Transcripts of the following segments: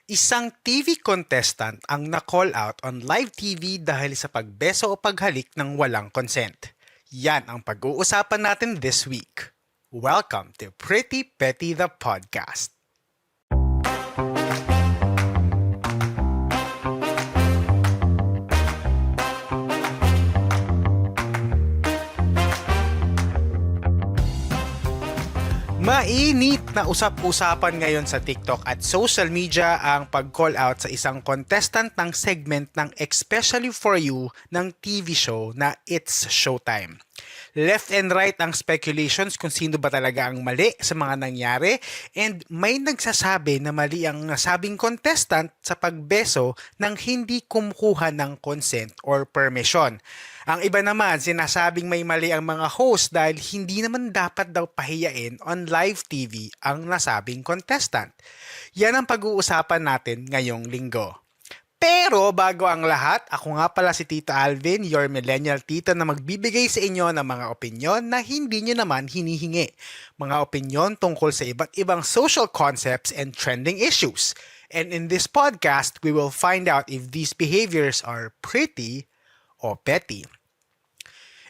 Isang TV contestant ang na-call out on live TV dahil sa pagbeso o paghalik ng walang consent. Yan ang pag-uusapan natin this week. Welcome to Pretty Petty the Podcast. Mainit na usap-usapan ngayon sa TikTok at social media ang pag-call out sa isang contestant ng segment ng Especially For You ng TV show na It's Showtime. Left and right ang speculations kung sino ba talaga ang mali sa mga nangyari, and may nagsasabi na mali ang nasabing contestant sa pagbeso nang hindi kumukuha ng consent or permission. Ang iba naman sinasabing may mali ang mga host dahil hindi naman dapat daw pahiyain on live TV ang nasabing contestant. Yan ang pag-uusapan natin ngayong linggo. Pero bago ang lahat, ako nga pala si Tito Alvin, your millennial tito na magbibigay sa inyo ng mga opinyon na hindi nyo naman hinihingi. Mga opinyon tungkol sa iba't ibang social concepts and trending issues. And in this podcast, we will find out if these behaviors are pretty o petty.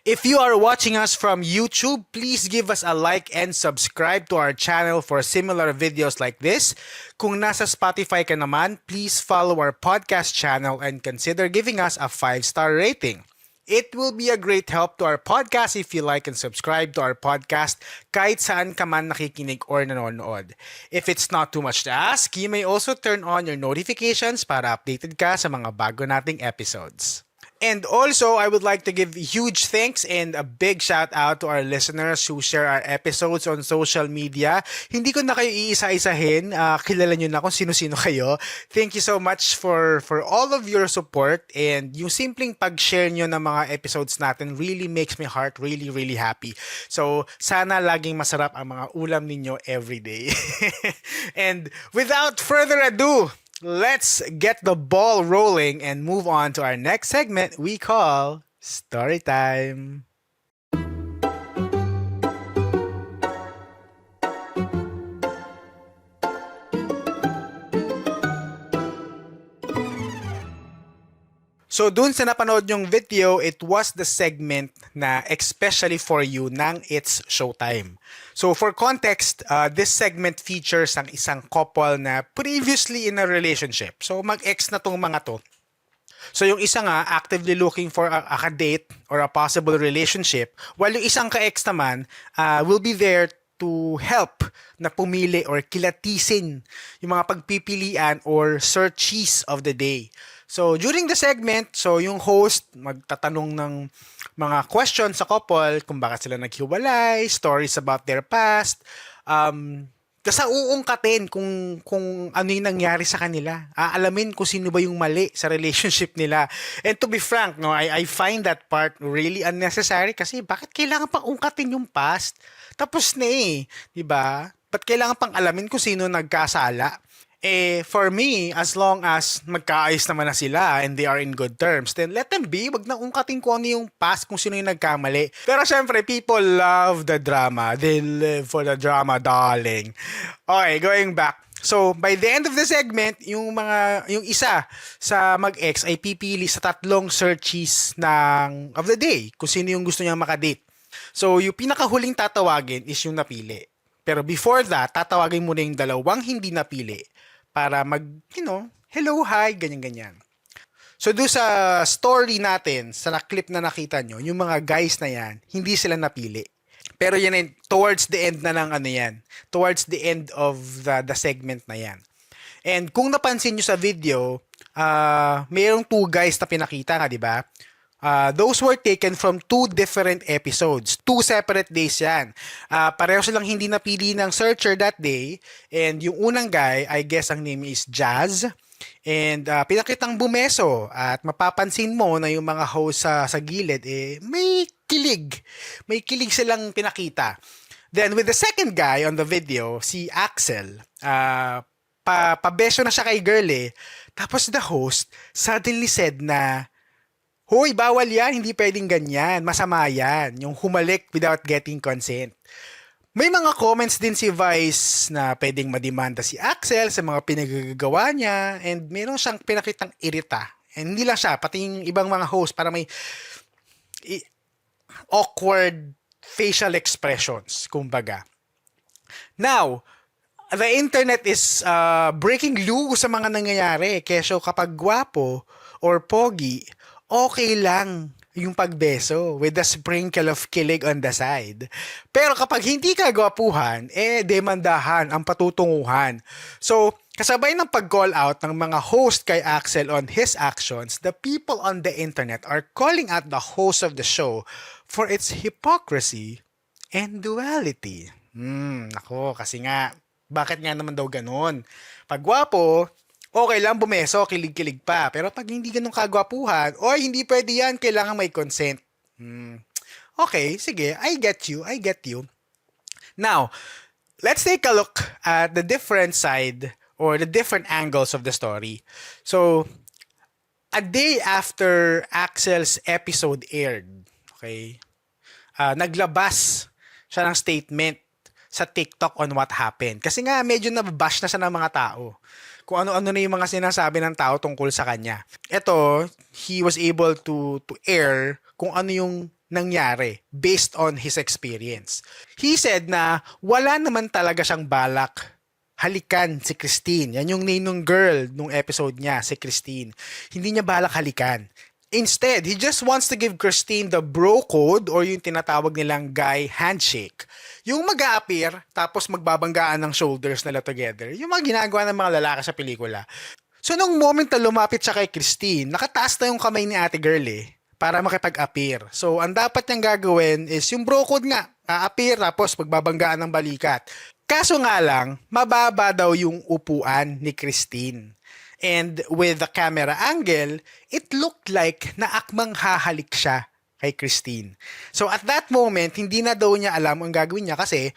If you are watching us from YouTube, please give us a like and subscribe to our channel for similar videos like this. Kung nasa Spotify ka naman, please follow our podcast channel and consider giving us a 5-star rating. It will be a great help to our podcast if you like and subscribe to our podcast kahit saan ka man nakikinig or nanonood. If it's not too much to ask, you may also turn on your notifications para updated ka sa mga bago nating episodes. And also, I would like to give huge thanks and a big shout out to our listeners who share our episodes on social media. Hindi ko na kayo iisa-isahin. Kilala nyo na kung sino-sino kayo. Thank you so much for all of your support, and yung simpleng pag-share nyo ng mga episodes natin really makes my heart really, really happy. So, sana laging masarap ang mga ulam ninyo everyday. And without further ado, let's get the ball rolling and move on to our next segment we call Story Time. So dun sa napanood yung video, it was the segment na Especially For You ng It's Showtime. So for context, this segment features ang isang couple na previously in a relationship. So mag-ex na tong mga to. So yung isa nga actively looking for a date or a possible relationship, while yung isang ka-ex naman will be there to help na pumili or kilatisin yung mga pagpipilian or searches of the day. So, during the segment, yung host magtatanong ng mga questions sa couple kung bakit sila naghiwalay, stories about their past, kasi uungkatin kung ano yung nangyari sa kanila. Aalamin kung sino ba yung mali sa relationship nila. And to be frank, no, I find that part really unnecessary kasi bakit kailangan pang ungkatin yung past? Tapos na eh, di ba? Ba't kailangan pang alamin kung sino nagkasala? For me, as long as magkaayos naman na sila and they are in good terms, then let them be. Wag na ungkatin kung ano yung past, kung sino yung nagkamali. Pero syempre, people love the drama. They live for the drama, darling. Okay, going back. So, by the end of the segment, yung isa sa mag-ex ay pipili sa 3 searches of the day kung sino yung gusto niya makadate. So, yung pinakahuling tatawagin is yung napili. Pero before that, tatawagin muna yung 2 hindi napili para hello, hi, ganyan-ganyan. So, doon sa story natin, sa clip na nakita nyo, yung mga guys na yan, hindi sila napili. Pero yan ay towards the end na ng towards the end of the segment na yan. And kung napansin nyo sa video, mayroong 2 guys na pinakita nga, di ba? Those were taken from 2 different episodes. 2 separate days yan. Pareho silang hindi napili ng searcher that day. And yung unang guy, I guess ang name is Jazz. And pinakitang bumeso. At mapapansin mo na yung mga host sa gilid, may kilig. May kilig silang pinakita. Then with the second guy on the video, si Axel, pabeso na siya kay girl eh. Tapos the host suddenly said na, hoy, bawal yan, hindi pwedeng ganyan, masama yan, yung humalik without getting consent. May mga comments din si Vice na pwedeng mademanda si Axel sa mga pinagagawa niya and meron siyang pinakitang irita. And hindi lang siya, pati yung ibang mga host para may awkward facial expressions, kumbaga. Now, the internet is breaking news sa mga nangyayari. Kesyo kapag gwapo or pogi, okay lang yung pagbeso with a sprinkle of kilig on the side. Pero kapag hindi ka gwapuhan, demandahan ang patutunguhan. So, kasabay ng pag-call out ng mga host kay Axel on his actions, the people on the internet are calling out the host of the show for its hypocrisy and duality. Nako, kasi nga, bakit nga naman daw ganun? Pag gwapo, okay lang bumeso, kilig-kilig pa. Pero pag hindi ganun kagwapuhan, hindi pwede yan, kailangan may consent. Okay, sige, I get you. Now, let's take a look at the different side or the different angles of the story. So, a day after Axel's episode aired, okay, naglabas siya ng statement sa TikTok on what happened. Kasi nga, medyo nababash na siya ng mga tao. Kung ano-ano na yung mga sinasabi ng tao tungkol sa kanya. Ito, he was able to air kung ano yung nangyari based on his experience. He said na wala naman talaga siyang balak halikan si Christine. Yan yung ninong girl nung episode niya, si Christine. Hindi niya balak halikan. Instead, he just wants to give Christine the bro code or yung tinatawag nilang guy handshake. Yung mag-a-appear, tapos magbabanggaan ng shoulders nila together. Yung mga ginagawa ng mga lalaki sa pelikula. So, nung moment na lumapit siya kay Christine, nakataas na yung kamay ni ate girl para makipag-appear. So, ang dapat niyang gagawin is yung bro code nga, a-appear tapos magbabanggaan ng balikat. Kaso nga lang, mababa daw yung upuan ni Christine. And with the camera angle, it looked like naakmang hahalik siya kay Christine. So at that moment, hindi na daw niya alam ang gagawin niya kasi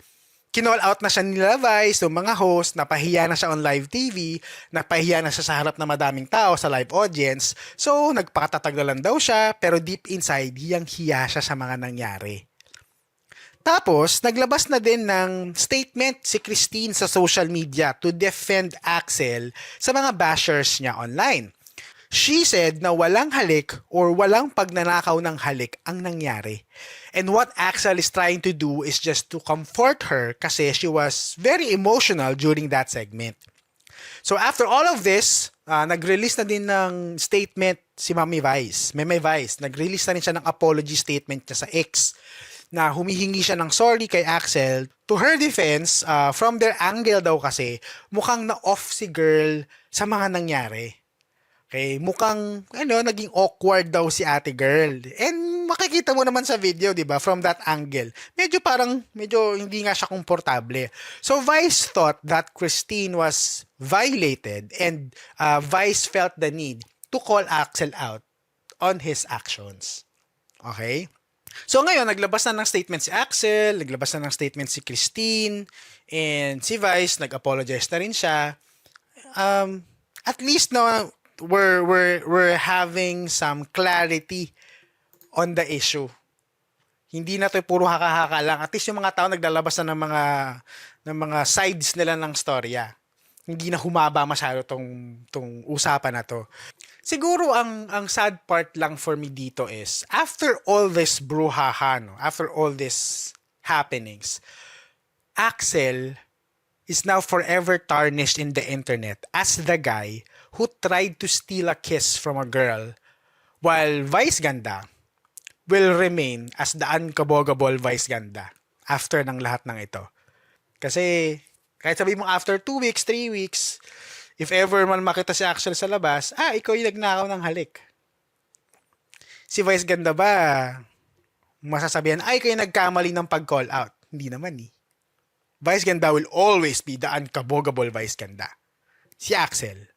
kinall out na siya nila Vice, ng mga host, napahiya na siya on live TV, napahiya na siya sa harap ng madaming tao sa live audience. So nagpakatatag na lang daw siya, pero deep inside, hiyang-hiya siya sa mga nangyari. Tapos, naglabas na din ng statement si Christine sa social media to defend Axel sa mga bashers niya online. She said na walang halik or walang pagnanakaw ng halik ang nangyari. And what Axel is trying to do is just to comfort her kasi she was very emotional during that segment. So after all of this, nag-release na din ng statement si Mami Vice. Meme Vice, nag-release na rin siya ng apology statement niya sa X na humihingi siya ng sorry kay Axel. To her defense, from their angle daw kasi, mukhang na-off si girl sa mga nangyari. Okay, mukhang naging awkward daw si ate girl. And makikita mo naman sa video, 'di ba, from that angle. Medyo hindi nga siya komportable. So Vice thought that Christine was violated and Vice felt the need to call Axel out on his actions. Okay? So ngayon, naglabas na ng statement si Axel, naglabas na ng statement si Christine, and si Vice, nag-apologize na rin siya. At least no, we're having some clarity on the issue. Hindi na to puro haka-haka lang. At least yung mga tao naglalabas na ng mga sides nila ng storya. Hindi na humaba masyado tong usapan na to. Siguro ang sad part lang for me dito is after all this brouhaha, after all this happenings, Axel is now forever tarnished in the internet as the guy who tried to steal a kiss from a girl, while Vice Ganda will remain as the unkabogable Vice Ganda after ng lahat ng ito. Kasi kahit sabihin mo after 2 weeks, 3 weeks, if ever man makita si Axel sa labas, ikaw yung nagnakaw ng halik. Si Vice Ganda ba, masasabihan, ikaw yung nagkamali ng pag-call out. Hindi naman Vice Ganda will always be the unkabogable Vice Ganda. Si Axel,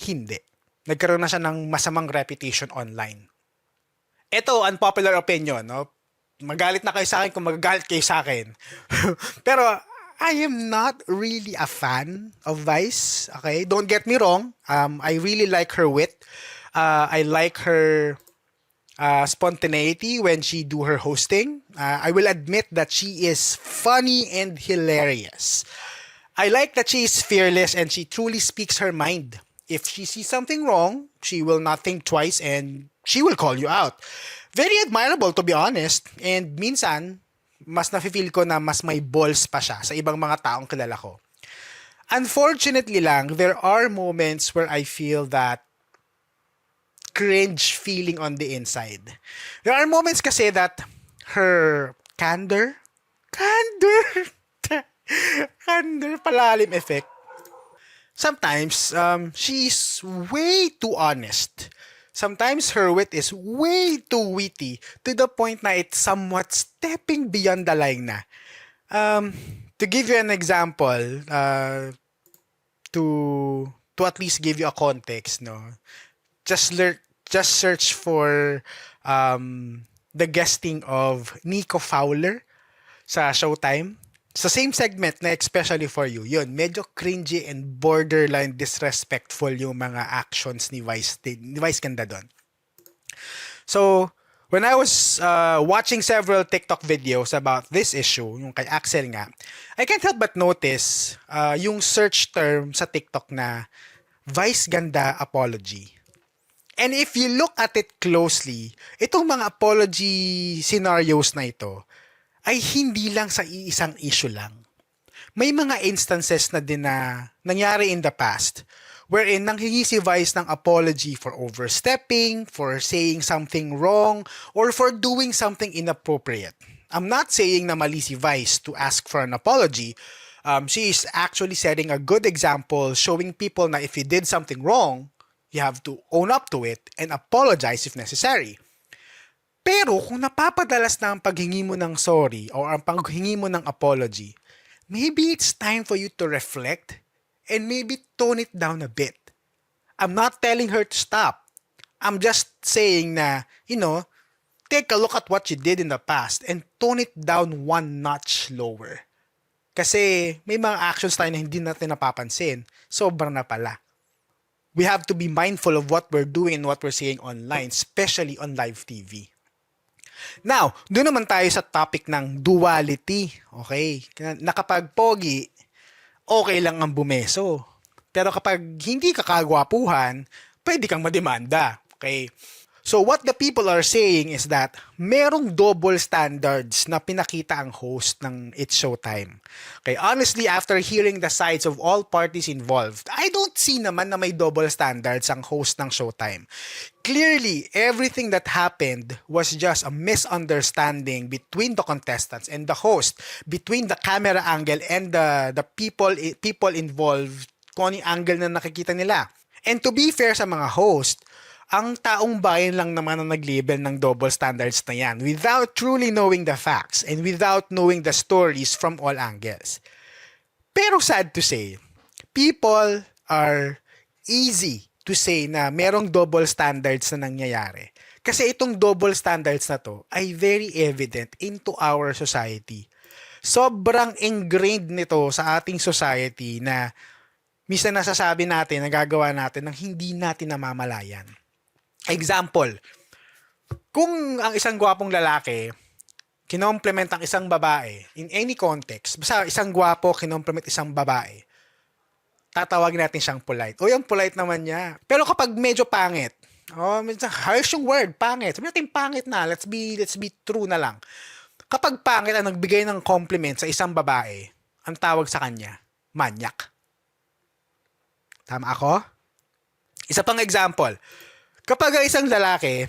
hindi. Nagkaroon na siya ng masamang reputation online. Ito, unpopular opinion, no? Magalit na kayo sa akin kung magagalit kayo sa akin. Pero, I am not really a fan of Vice. Okay, don't get me wrong. I really like her wit. I like her spontaneity when she do her hosting. I will admit that she is funny and hilarious. I like that she is fearless and she truly speaks her mind. If she sees something wrong, she will not think twice and she will call you out. Very admirable, to be honest. And minsan, mas nafe-feel ko na mas may balls pa siya sa ibang mga taong kilala ko. Unfortunately lang, there are moments where I feel that cringe feeling on the inside. There are moments kasi that her candor, palalim effect. Sometimes, she's way too honest. Sometimes her wit is way too witty to the point na it's somewhat stepping beyond the line na. To give you an example, to at least give you a context, no, just search for the guesting of Nico Fowler sa Showtime. Sa same segment na especially for you, yun, medyo cringy and borderline disrespectful yung mga actions ni Vice ganda doon. So, when I was watching several TikTok videos about this issue, yung kay Axel nga, I can't help but notice yung search term sa TikTok na Vice ganda apology. And if you look at it closely, itong mga apology scenarios na ito ay hindi lang sa iisang issue lang. May mga instances na din na nangyari in the past wherein nanghingi si Vice ng apology for overstepping, for saying something wrong, or for doing something inappropriate. I'm not saying na mali si Vice to ask for an apology. She is actually setting a good example, showing people na if you did something wrong, you have to own up to it and apologize if necessary. Pero kung napapadalas na ang paghingi mo ng sorry or ang paghingi mo ng apology, maybe it's time for you to reflect and maybe tone it down a bit. I'm not telling her to stop. I'm just saying na, take a look at what you did in the past and tone it down one notch lower. Kasi may mga actions tayo na hindi natin napapansin. Sobra na pala. We have to be mindful of what we're doing and what we're saying online, especially on live TV. Now, doon naman tayo sa topic ng duality. Okay? Na kapag pogi, okay lang ang bumeso. Pero kapag hindi ka kagwapuhan, pwede kang mademanda. Okay? So what the people are saying is that merong double standards na pinakita ang host ng It's Showtime. Okay, honestly, after hearing the sides of all parties involved, I don't see naman na may double standards ang host ng Showtime. Clearly, everything that happened was just a misunderstanding between the contestants and the host, between the camera angle and the people involved, kung anong angle na nakikita nila. And to be fair sa mga host, ang taong bayan lang naman ang nag-label ng double standards na yan without truly knowing the facts and without knowing the stories from all angles. Pero sad to say, people are easy to say na merong double standards na nangyayari. Kasi itong double standards na to ay very evident into our society. Sobrang ingrained nito sa ating society na minsan nasasabi natin, nagagawa natin ng hindi natin namamalayan. Example, kung ang isang gwapong lalaki kinomplement ang isang babae in any context, basta isang gwapo kinomplement isang babae, tatawagin natin siyang polite. O yung polite naman niya. Pero kapag medyo pangit, harsh yung word, pangit. Sabi natin pangit na, let's be true na lang. Kapag pangit ang nagbigay ng compliment sa isang babae, ang tawag sa kanya, manyak. Tama ako? Isa pang example, kapag isang lalaki,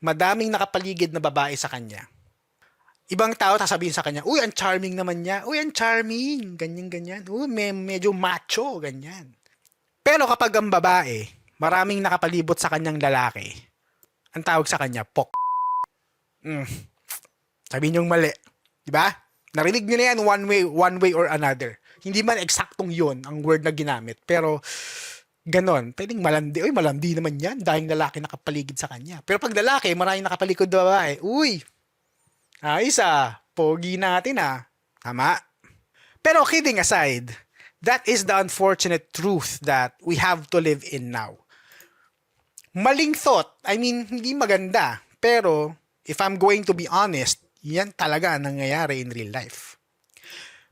madaming nakapaligid na babae sa kanya, ibang tao sasabihin sa kanya, uy, ang charming naman niya. Uy, ang charming. Ganyan. Uy, medyo macho. Ganyan. Pero kapag ang babae, maraming nakapalibot sa kanyang lalaki, ang tawag sa kanya, pok. Sabihin niyong mali. Diba? Narinig niyo na yan one way or another. Hindi man eksaktong yun ang word na ginamit. Pero, ganon. Pwedeng malandi. Uy, malandi naman yan. Dahil lalaki nakapaligid sa kanya. Pero pag lalaki, maraming nakapalikod na babae. Uy, ayos pogi natin Tama? Pero kidding aside, that is the unfortunate truth that we have to live in now. Maling thought. I mean, hindi maganda. Pero, if I'm going to be honest, yan talaga ang nangyayari in real life.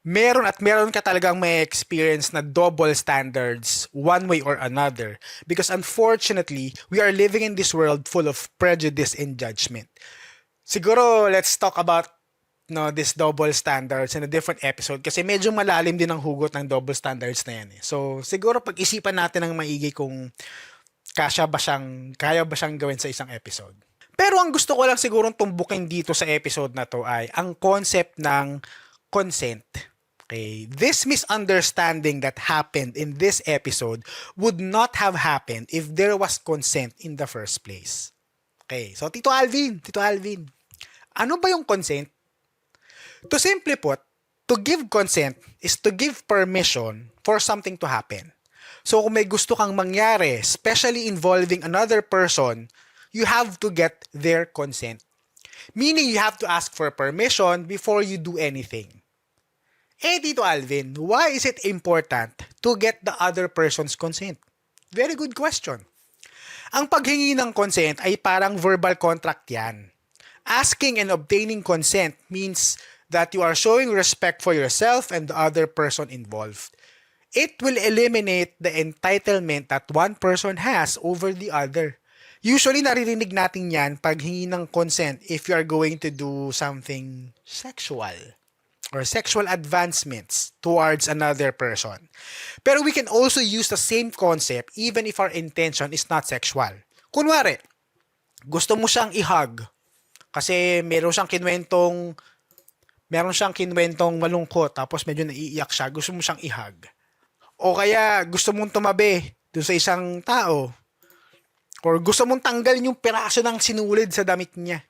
Meron ka talagang may experience na double standards one way or another because unfortunately, we are living in this world full of prejudice and judgment. Siguro, let's talk about this double standards in a different episode kasi medyo malalim din ang hugot ng double standards na yan eh. So, siguro pag-isipan natin ng maigi kung kaya ba siyang gawin sa isang episode. Pero ang gusto ko lang sigurong tumbukin dito sa episode na to ay ang concept ng consent. Okay, this misunderstanding that happened in this episode would not have happened if there was consent in the first place. Okay, so Tito Alvin, ano ba yung consent? To simply put, to give consent is to give permission for something to happen. So kung may gusto kang mangyari, especially involving another person, you have to get their consent. Meaning you have to ask for permission before you do anything. Tito Alvin, why is it important to get the other person's consent? Very good question. Ang paghingi ng consent ay parang verbal contract yan. Asking and obtaining consent means that you are showing respect for yourself and the other person involved. It will eliminate the entitlement that one person has over the other. Usually, naririnig natin yan pag hingi ng consent if you are going to do something sexual or sexual advancements towards another person. Pero we can also use the same concept even if our intention is not sexual. Kunwari, gusto mo siyang i-hug kasi meron siyang kinwentong malungkot tapos medyo naiiyak siya, gusto mo siyang i-hug. O kaya gusto mong tumabi doon sa isang tao or gusto mong tanggalin yung piraso ng sinulid sa damit niya.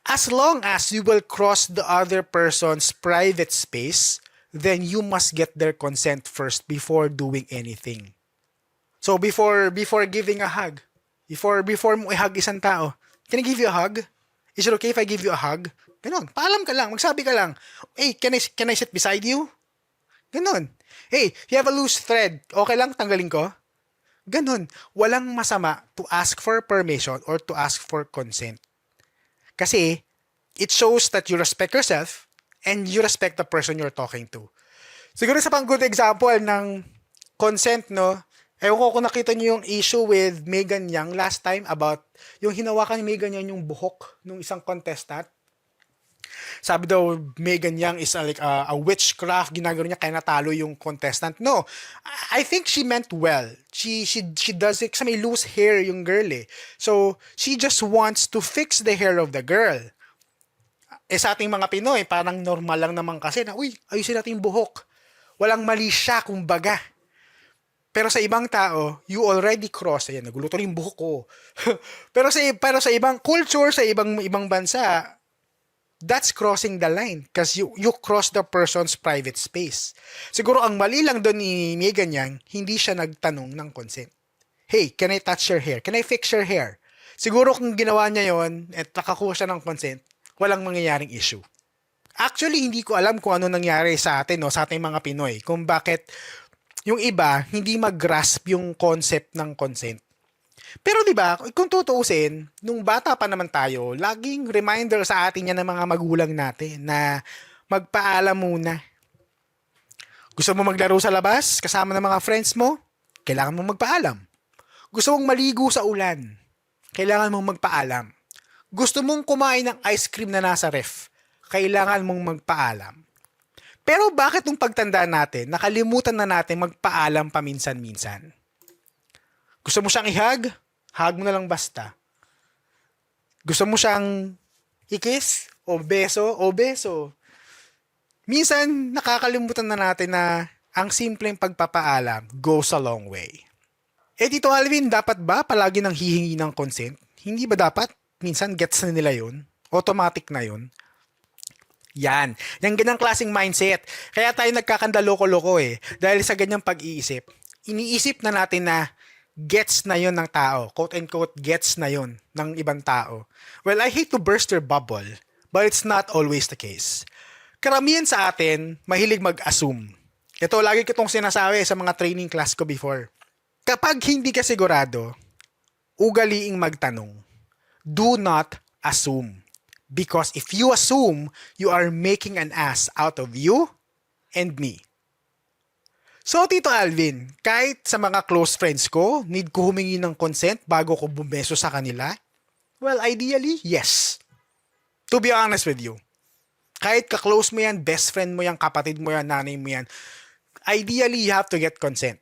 As long as you will cross the other person's private space, then you must get their consent first before doing anything. So before giving a hug, before mo i-hug isang tao, can I give you a hug? Is it okay if I give you a hug? Ganon. Paalam ka lang, magsabi ka lang, hey, can I sit beside you? Ganon. Hey, you have a loose thread. Okay lang, tanggalin ko? Ganon. Walang masama to ask for permission or to ask for consent. Kasi, it shows that you respect yourself and you respect the person you're talking to. Siguro sa pang good example ng consent, no? Ewan ko kung nakita niyo yung issue with Megan Yang last time about yung hinawakan ni Megan Yang yung buhok ng isang contestant. Sabi daw, Megan Yang is a witchcraft, ginagano niya kaya natalo yung contestant. No, I think she meant well. She does it kasi may loose hair yung girl eh. So, she just wants to fix the hair of the girl. Sa ating mga Pinoy, parang normal lang naman kasi na, uy, ayusin natin yung buhok. Walang mali siya, kumbaga. Pero sa ibang tao, you already cross. Ayan, naguluto rin yung buhok ko. pero sa ibang culture, sa ibang bansa, that's crossing the line because you cross the person's private space. Siguro ang mali lang doon ni Megan Yang, hindi siya nagtanong ng consent. Hey, can I touch your hair? Can I fix your hair? Siguro kung ginawa niya yon at nakakuha siya ng consent, walang mangyayaring issue. Actually, hindi ko alam kung ano nangyari sa atin, no, sa ating mga Pinoy, kung bakit yung iba hindi mag-grasp yung concept ng consent. Pero 'di ba, kung tutuusin, nung bata pa naman tayo, laging reminder sa atin yan ng mga magulang natin na magpaalam muna. Gusto mo maglaro sa labas kasama ng mga friends mo? Kailangan mong magpaalam. Gusto mong maligo sa ulan? Kailangan mong magpaalam. Gusto mong kumain ng ice cream na nasa ref? Kailangan mong magpaalam. Pero bakit nung pagtanda natin, nakalimutan na natin magpaalam paminsan-minsan? Gusto mo siyang i-hug? Hug mo na lang basta. Gusto mo siyang i-kiss? O beso? O beso. Minsan, nakakalimutan na natin na ang simpleng pagpapaalam goes a long way. Tito Alvin, dapat ba palagi nang hihingi ng consent? Hindi ba dapat? Minsan, gets na nila yun. Automatic na yun. Yan. Yung ganyang klaseng mindset. Kaya tayo nagkakandaloko-loko eh. Dahil sa ganyang pag-iisip. Iniisip na natin na gets na yon ng tao. Quote-unquote, gets na yon ng ibang tao. Well, I hate to burst your bubble, but it's not always the case. Karamihan sa atin, mahilig mag-assume. Ito, lagi ko itong sinasabi sa mga training class ko before. Kapag hindi ka sigurado, ugaliing magtanong. do not assume. Because if you assume, you are making an ass out of you and me. So, Tito Alvin, kahit sa mga close friends ko, need ko humingi ng consent bago ko bumeso sa kanila? Well, ideally, yes. To be honest with you. Kahit ka-close mo yan, best friend mo yan, kapatid mo yan, nanay mo yan, ideally, you have to get consent.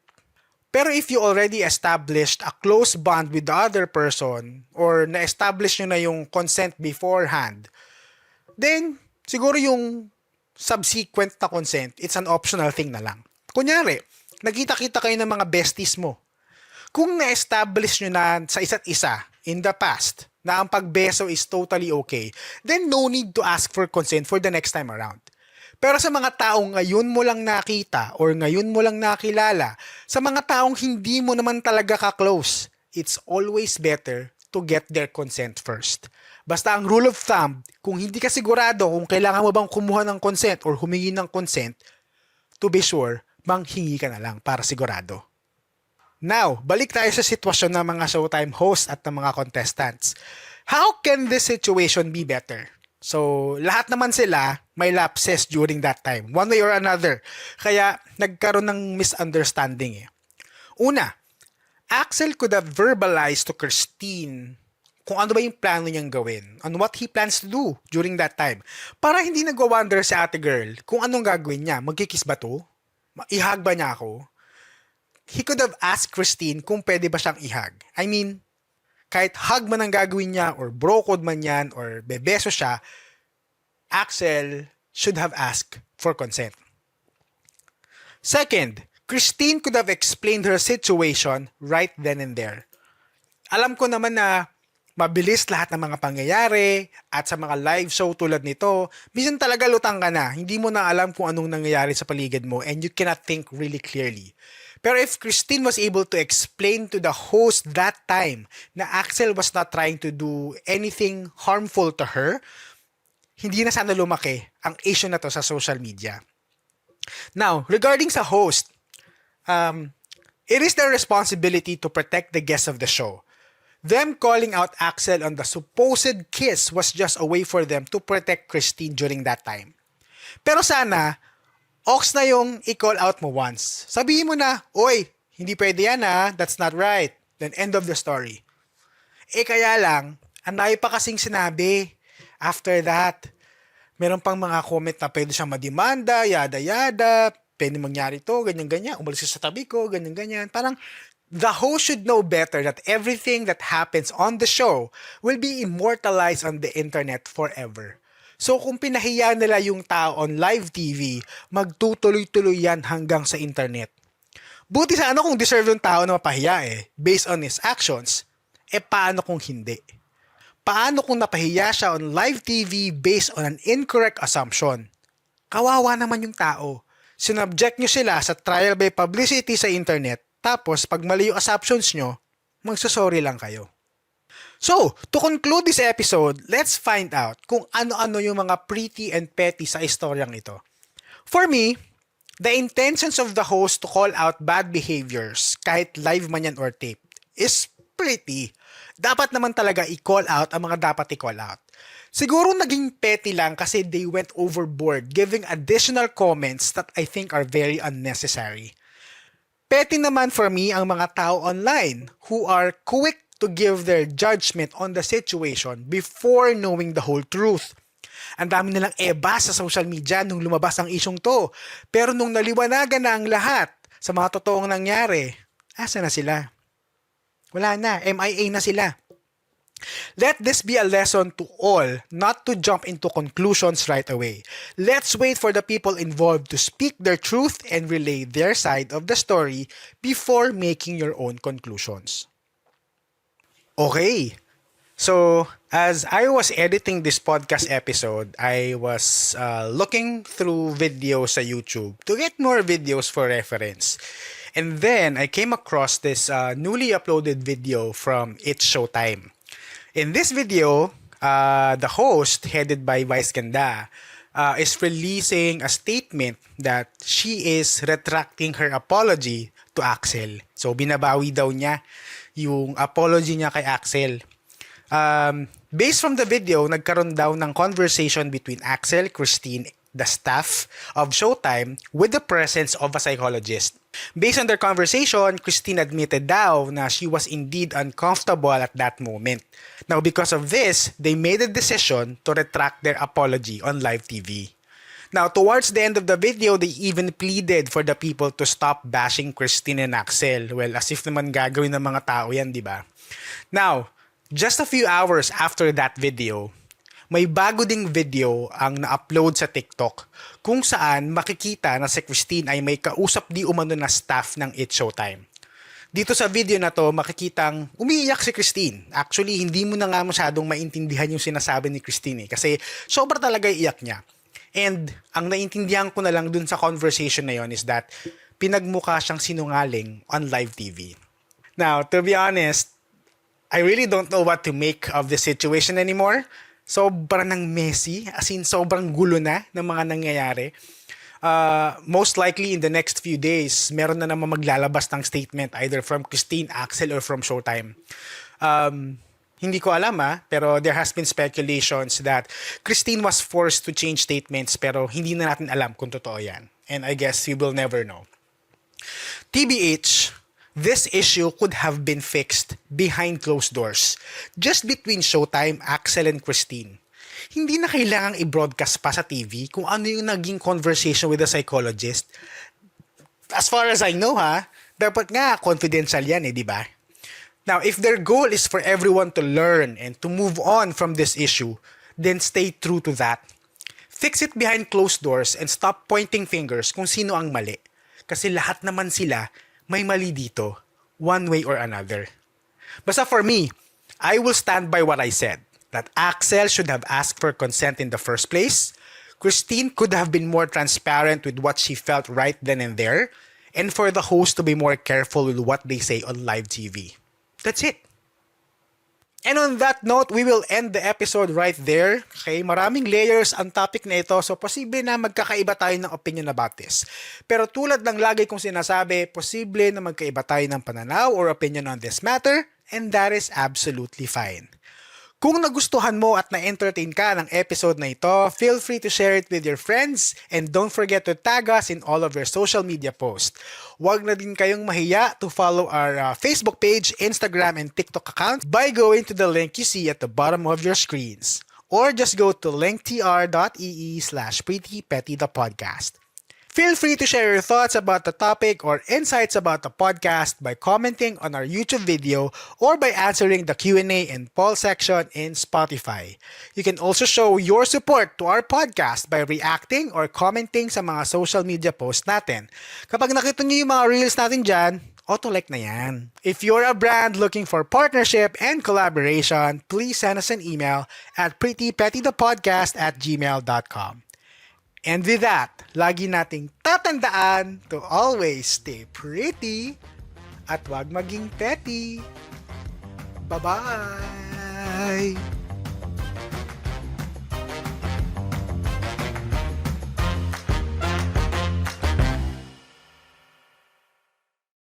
Pero if you already established a close bond with the other person or na-establish nyo na yung consent beforehand, then siguro yung subsequent na consent, it's an optional thing na lang. Kunyari, nagkita-kita kayo ng mga besties mo. Kung na-establish nyo na sa isa't isa in the past na ang pagbeso is totally okay, then no need to ask for consent for the next time around. Pero sa mga taong ngayon mo lang nakita or ngayon mo lang nakilala, sa mga taong hindi mo naman talaga ka-close, it's always better to get their consent first. Basta ang rule of thumb, kung hindi ka sigurado kung kailangan mo bang kumuha ng consent or humingi ng consent, to be sure, manghingi ka na lang para sigurado. Now, balik tayo sa sitwasyon ng mga Showtime hosts at ng mga contestants. How can this situation be better? So, lahat naman sila may lapses during that time, one way or another. Kaya, nagkaroon ng misunderstanding eh. Una, Axel could have verbalized to Christine kung ano ba yung plano niyang gawin, on what he plans to do during that time. Para hindi nagwa-wonder si ate girl kung anong gagawin niya. Magkikiss ba to? Ihag ba niya ako? He could have asked Christine kung pwede ba siyang ihag. I mean, kahit hug man ang gagawin niya or bro code man yan or bebeso siya, Axel should have asked for consent. Second, Christine could have explained her situation right then and there. Alam ko naman na mabilis lahat ng mga pangyayari at sa mga live show tulad nito, minsan talaga lutang ka na. Hindi mo na alam kung anong nangyayari sa paligid mo and you cannot think really clearly. Pero if Christine was able to explain to the host that time na Axel was not trying to do anything harmful to her, hindi na sana lumaki ang issue na to sa social media. Now, regarding sa host, it is their responsibility to protect the guests of the show. Them calling out Axel on the supposed kiss was just a way for them to protect Christine during that time. Pero sana, Ox na yung i-call out mo once. Sabihin mo na, oy, hindi pwede yan ha, that's not right. Then end of the story. Kaya lang, ang dami pa kasing sinabi. After that, meron pang mga comment na pwede siyang madimanda, yada-yada, pwede mangyari to, ganyan-ganyan, umalis sa tabi ko, ganyan-ganyan. Parang, the host should know better that everything that happens on the show will be immortalized on the internet forever. So kung pinahiya nila yung tao on live TV, magtutuloy-tuloy yan hanggang sa internet. Buti sana kung deserve yung tao na mapahiya based on his actions, paano kung hindi? Paano kung napahiya siya on live TV based on an incorrect assumption? Kawawa naman yung tao. Sinubject nyo sila sa trial by publicity sa internet, tapos pag mali yung assumptions nyo, magsasorry lang kayo. So, to conclude this episode, let's find out kung ano-ano yung mga pretty and petty sa istoryang ito. For me, the intentions of the host to call out bad behaviors, kahit live man yan or taped, is pretty. Dapat naman talaga i-call out ang mga dapat i-call out. Siguro naging petty lang kasi they went overboard, giving additional comments that I think are very unnecessary. Petty naman for me ang mga tao online who are quick to give their judgment on the situation before knowing the whole truth. Ang dami nilang sa social media nung lumabas ang isyong to. Pero nung naliwanagan na ang lahat sa mga totoong nangyari, asa na sila? Wala na, MIA na sila. Let this be a lesson to all not to jump into conclusions right away. Let's wait for the people involved to speak their truth and relay their side of the story before making your own conclusions. Okay, so as I was editing this podcast episode, I was looking through videos sa YouTube to get more videos for reference. And then I came across this newly uploaded video from It's Showtime. In this video, the host, headed by Vice Ganda, is releasing a statement that she is retracting her apology to Axel. So binabawi daw niya yung apology niya kay Axel. Based from the video, nagkaroon daw ng conversation between Axel, Christine, the staff of Showtime with the presence of a psychologist. Based on their conversation, Christine admitted daw na she was indeed uncomfortable at that moment. Now, because of this, they made a decision to retract their apology on live TV. Now, towards the end of the video, they even pleaded for the people to stop bashing Christine and Axel. Well, as if naman gagawin ng mga tao yan, di ba? Now, just a few hours after that video, may bago ding video ang na-upload sa TikTok kung saan makikita na si Christine ay may kausap di umano na staff ng It's Showtime. Dito sa video na to, makikitang umiiyak si Christine. Actually, hindi mo na nga masyadong maintindihan yung sinasabi ni Christine kasi sobra talaga iyak niya. And ang naintindihan ko na lang dun sa conversation na yon is that pinagmukha siyang sinungaling on live TV. Now, to be honest, I really don't know what to make of the situation anymore. Sobrang nang messy, as in sobrang gulo na ng mga nangyayari. Most likely in the next few days, meron na naman maglalabas ng statement either from Christine, Axel, or from Showtime. Hindi ko alam pero there has been speculations that Christine was forced to change statements pero hindi na natin alam kung totoo yan. And I guess we will never know. TBH, this issue could have been fixed behind closed doors, just between Showtime, Axel, and Christine. Hindi na kailangang i-broadcast pa sa TV kung ano yung naging conversation with the psychologist. As far as I know dapat nga confidential yan di ba? Now, if their goal is for everyone to learn and to move on from this issue, then stay true to that. Fix it behind closed doors and stop pointing fingers kung sino ang mali. Kasi lahat naman sila may mali dito, one way or another. Basta for me, I will stand by what I said, that Axel should have asked for consent in the first place, Christine could have been more transparent with what she felt right then and there, and for the host to be more careful with what they say on live TV. That's it. And on that note, we will end the episode right there. Okay, maraming layers ang topic na ito, so posible na magkakaiba tayo ng opinion about this. Pero tulad ng lagi kong sinasabi, posible na magkaiba tayo ng pananaw or opinion on this matter, and that is absolutely fine. Kung nagustuhan mo at na-entertain ka ng episode na ito, feel free to share it with your friends and don't forget to tag us in all of your social media posts. Huwag na din kayong mahiya to follow our Facebook page, Instagram, and TikTok account by going to the link you see at the bottom of your screens. Or just go to linktr.ee/prettypettythepodcast. Feel free to share your thoughts about the topic or insights about the podcast by commenting on our YouTube video or by answering the Q&A and poll section in Spotify. You can also show your support to our podcast by reacting or commenting sa mga social media posts natin. Kapag nakita niyo yung mga reels natin dyan, auto-like na yan. If you're a brand looking for partnership and collaboration, please send us an email at prettypettythepodcast@gmail.com. And with that, lagi nating tatandaan to always stay pretty at wag maging petty. Bye-bye!